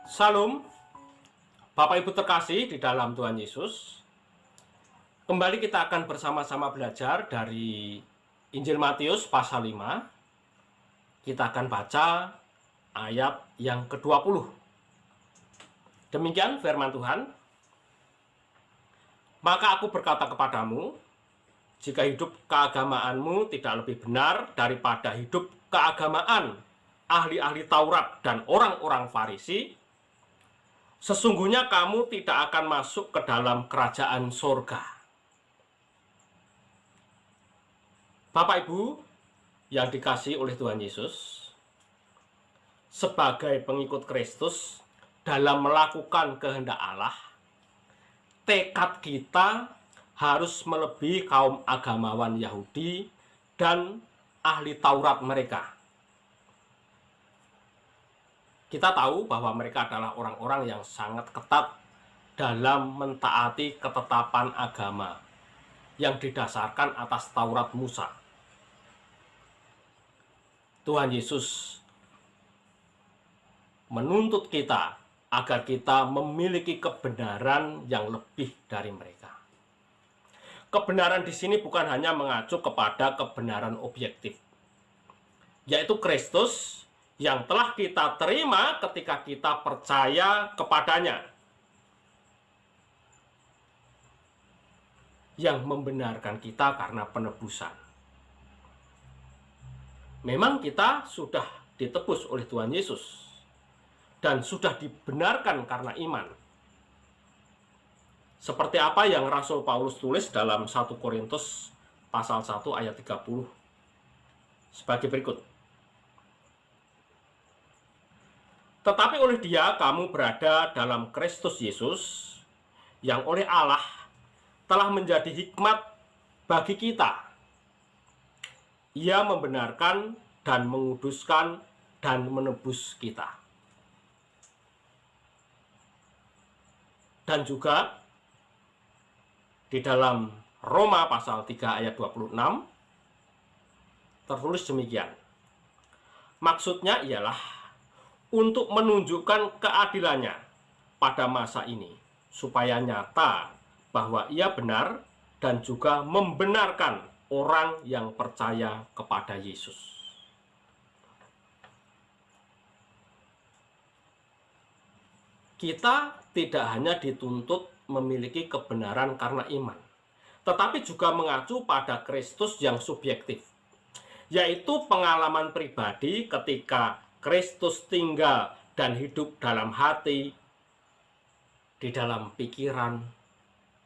Salam, Bapak Ibu terkasih di dalam Tuhan Yesus. Kembali kita akan bersama-sama belajar dari Injil Matius pasal 5. Kita akan baca ayat yang ke-20. Demikian firman Tuhan. Maka aku berkata kepadamu, jika hidup keagamaanmu tidak lebih benar daripada hidup keagamaan ahli-ahli Taurat dan orang-orang Farisi, sesungguhnya kamu tidak akan masuk ke dalam kerajaan sorga. Bapak Ibu yang dikasihi oleh Tuhan Yesus, sebagai pengikut Kristus dalam melakukan kehendak Allah, tekad kita harus melebihi kaum agamawan Yahudi dan ahli Taurat mereka. Kita tahu bahwa mereka adalah orang-orang yang sangat ketat dalam mentaati ketetapan agama yang didasarkan atas Taurat Musa. Tuhan Yesus menuntut kita agar kita memiliki kebenaran yang lebih dari mereka. Kebenaran di sini bukan hanya mengacu kepada kebenaran objektif, yaitu Kristus yang telah kita terima ketika kita percaya kepadanya, yang membenarkan kita karena penebusan. Memang kita sudah ditebus oleh Tuhan Yesus dan sudah dibenarkan karena iman. Seperti apa yang Rasul Paulus tulis dalam 1 Korintus pasal 1 ayat 30 sebagai berikut. Tetapi oleh Dia kamu berada dalam Kristus Yesus, yang oleh Allah telah menjadi hikmat bagi kita. Ia membenarkan dan menguduskan dan menebus kita. Dan juga di dalam Roma pasal 3 ayat 26 tertulis demikian. Maksudnya ialah untuk menunjukkan keadilannya pada masa ini, supaya nyata bahwa ia benar dan juga membenarkan orang yang percaya kepada Yesus. Kita tidak hanya dituntut memiliki kebenaran karena iman, tetapi juga mengacu pada Kristus yang subjektif, yaitu pengalaman pribadi ketika Kristus tinggal dan hidup dalam hati, di dalam pikiran,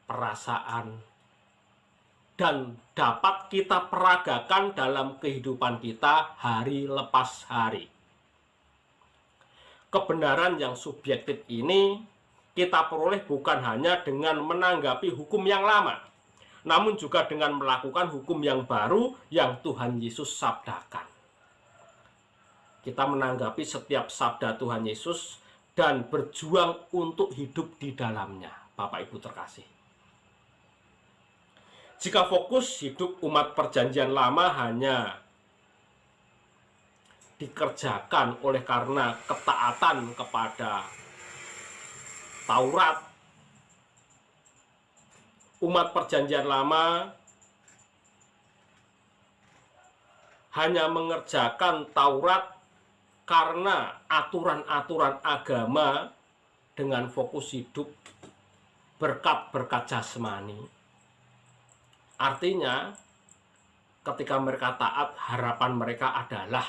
perasaan, dan dapat kita peragakan dalam kehidupan kita hari lepas hari. Kebenaran yang subjektif ini kita peroleh bukan hanya dengan menanggapi hukum yang lama, namun juga dengan melakukan hukum yang baru yang Tuhan Yesus sabdakan. Kita menanggapi setiap sabda Tuhan Yesus dan berjuang untuk hidup di dalamnya, Bapak Ibu terkasih. Jika fokus hidup umat perjanjian lama hanya dikerjakan oleh karena ketaatan kepada Taurat, umat perjanjian lama hanya mengerjakan Taurat karena aturan-aturan agama dengan fokus hidup berkat-berkat jasmani. Artinya, ketika mereka taat, harapan mereka adalah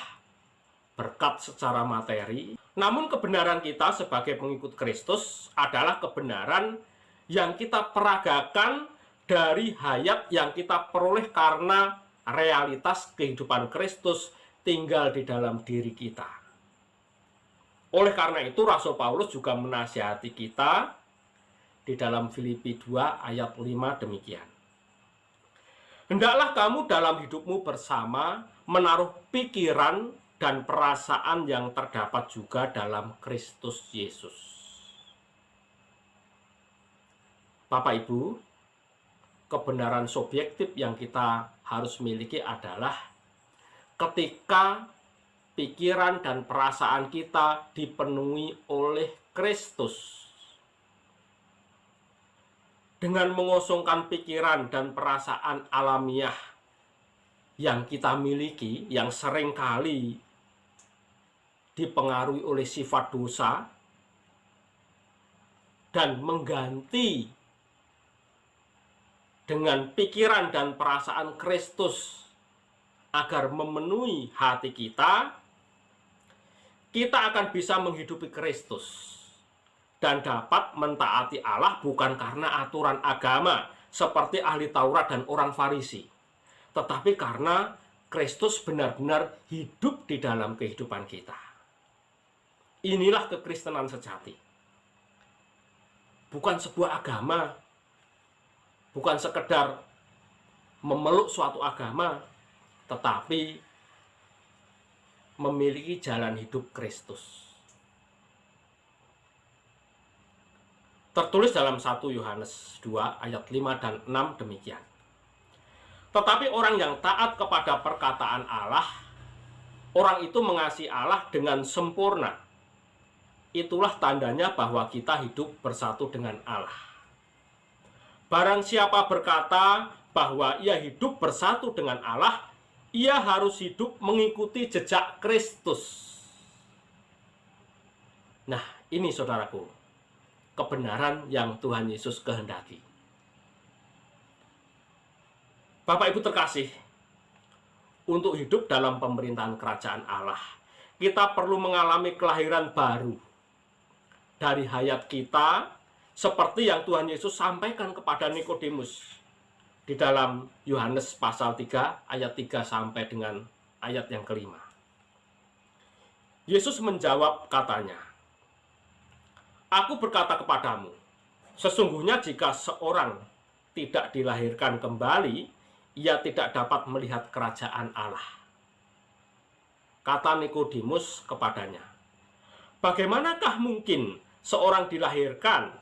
berkat secara materi. Namun kebenaran kita sebagai pengikut Kristus adalah kebenaran yang kita peragakan dari hayat yang kita peroleh karena realitas kehidupan Kristus tinggal di dalam diri kita. Oleh karena itu Rasul Paulus juga menasihati kita di dalam Filipi 2 ayat 5 demikian. Hendaklah kamu dalam hidupmu bersama menaruh pikiran dan perasaan yang terdapat juga dalam Kristus Yesus. Bapak Ibu, kebenaran subjektif yang kita harus miliki adalah ketika pikiran dan perasaan kita dipenuhi oleh Kristus. Dengan mengosongkan pikiran dan perasaan alamiah yang kita miliki, yang seringkali dipengaruhi oleh sifat dosa, dan mengganti dengan pikiran dan perasaan Kristus agar memenuhi hati kita, kita akan bisa menghidupi Kristus dan dapat mentaati Allah bukan karena aturan agama seperti ahli Taurat dan orang Farisi, tetapi karena Kristus benar-benar hidup di dalam kehidupan kita. Inilah kekristenan sejati. Bukan sebuah agama, bukan sekedar memeluk suatu agama, tetapi memiliki jalan hidup Kristus. Tertulis dalam 1 Yohanes 2 ayat 5 dan 6 demikian. Tetapi orang yang taat kepada perkataan Allah, orang itu mengasihi Allah dengan sempurna. Itulah tandanya bahwa kita hidup bersatu dengan Allah. Barang siapa berkata bahwa ia hidup bersatu dengan Allah, ia harus hidup mengikuti jejak Kristus. Nah, ini saudaraku, kebenaran yang Tuhan Yesus kehendaki. Bapak Ibu terkasih, untuk hidup dalam pemerintahan kerajaan Allah, kita perlu mengalami kelahiran baru dari hayat kita, seperti yang Tuhan Yesus sampaikan kepada Nikodemus di dalam Yohanes pasal 3 ayat 3 sampai dengan ayat yang kelima. Yesus menjawab katanya, "Aku berkata kepadamu, sesungguhnya jika seorang tidak dilahirkan kembali, ia tidak dapat melihat kerajaan Allah." Kata Nikodemus kepadanya, "Bagaimanakah mungkin seorang dilahirkan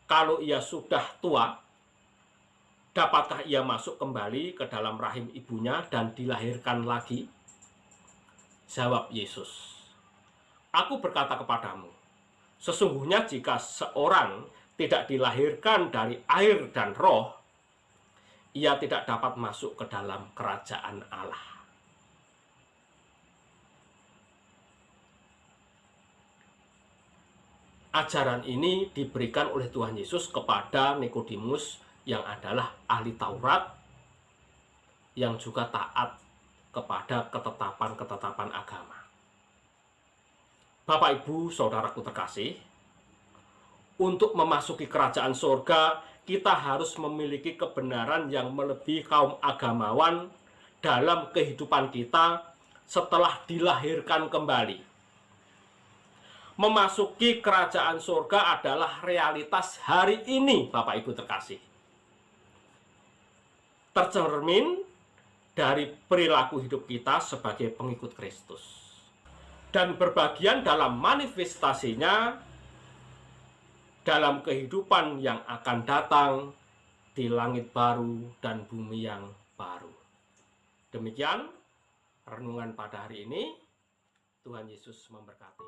kalau ia sudah tua? Dapatkah ia masuk kembali ke dalam rahim ibunya dan dilahirkan lagi?" Jawab Yesus, "Aku berkata kepadamu, sesungguhnya jika seorang tidak dilahirkan dari air dan roh, ia tidak dapat masuk ke dalam kerajaan Allah." Ajaran ini diberikan oleh Tuhan Yesus kepada Nikodemus yang adalah ahli Taurat, yang juga taat kepada ketetapan-ketetapan agama. Bapak, Ibu, saudaraku terkasih, untuk memasuki kerajaan surga, kita harus memiliki kebenaran yang melebihi kaum agamawan dalam kehidupan kita setelah dilahirkan kembali. Memasuki kerajaan surga adalah realitas hari ini, Bapak Ibu terkasih. Tercermin dari perilaku hidup kita sebagai pengikut Kristus, dan berbagian dalam manifestasinya dalam kehidupan yang akan datang di langit baru dan bumi yang baru. Demikian renungan pada hari ini. Tuhan Yesus memberkati.